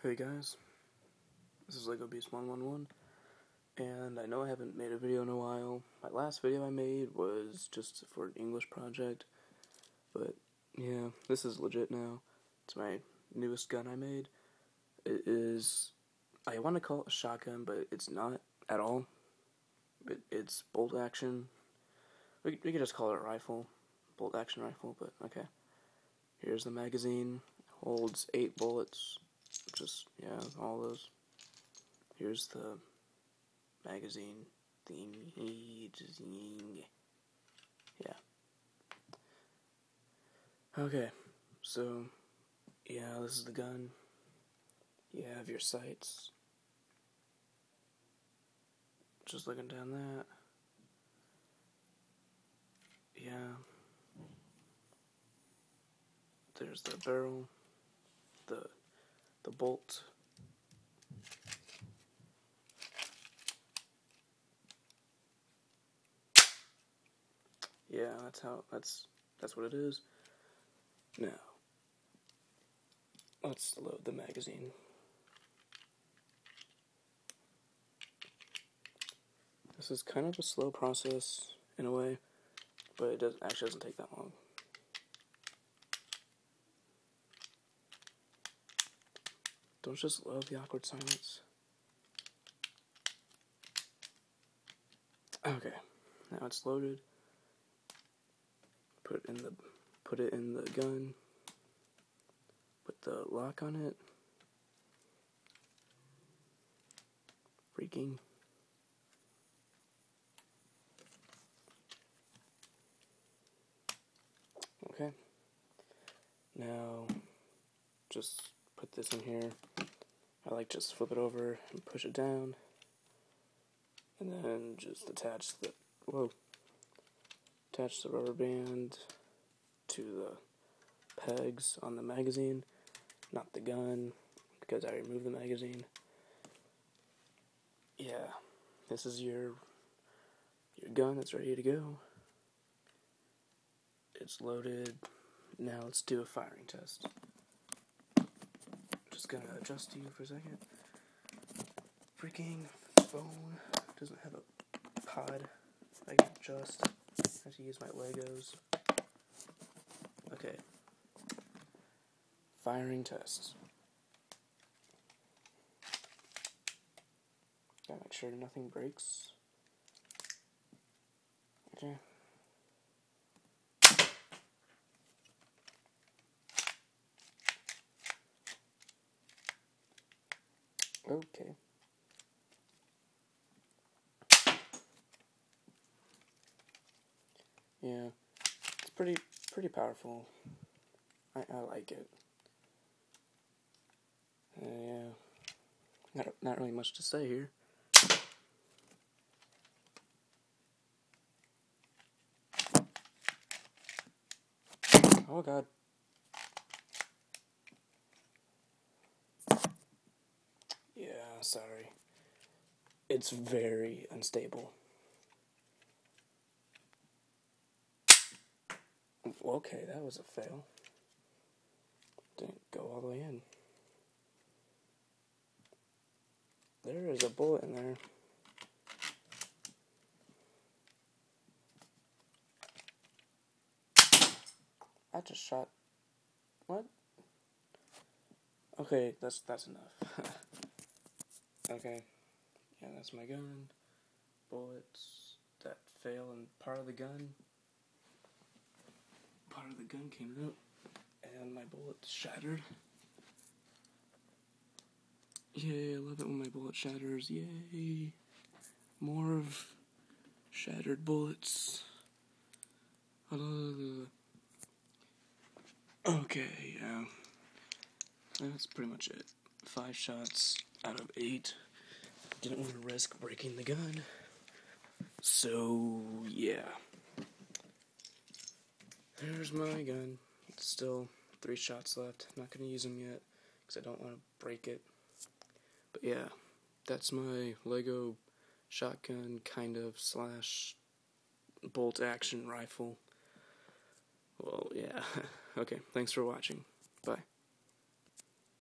Hey guys, this is Lego Beast 111, and I know I haven't made a video in a while. My last video I made was just for an English project, but yeah, this is legit now. It's my newest gun I made. It is, I want to call it a shotgun, but it's not at all. It's bolt action. We could just call it a rifle, bolt action rifle, but okay. Here's the magazine, holds 8 bullets. Just, yeah, all those. Here's the magazine thingy. Yeah. Okay, so, yeah, this is the gun. You have your sights. Just looking down that. Yeah. There's the barrel. The bolt. Yeah, that's what it is. Now, let's load the magazine. This is kind of a slow process in a way, but it actually doesn't take that long. Don't just love the awkward silence. Okay, now it's loaded. Put it in the gun. Put the lock on it. Freaking. Okay. Now, just put this in here. I like just flip it over and push it down. And then just attach the rubber band to the pegs on the magazine, not the gun, because I removed the magazine. Yeah, this is your gun that's ready to go. It's loaded. Now let's do a firing test. Just gonna adjust you for a second. Freaking phone doesn't have a pod I can adjust. I have to use my Legos. Okay. Firing test. Gotta make sure nothing breaks. Okay. Okay. Yeah, it's pretty powerful. I like it. Yeah, not really much to say here. Oh God. Yeah, sorry. It's very unstable. Okay, that was a fail. Didn't go all the way in. There is a bullet in there. I just shot. What? Okay, that's enough. Okay. Yeah, that's my gun. Bullets that fail and part of the gun came out and my bullet shattered. Yay, I love it when my bullet shatters. Yay. More of shattered bullets. Okay, yeah. That's pretty much it. 5 shots out of 8. Didn't want to risk breaking the gun. So, yeah. There's my gun. Still 3 shots left. Not going to use them yet because I don't want to break it. But yeah, that's my Lego shotgun kind of / bolt action rifle. Well, yeah. Okay, thanks for watching. Bye.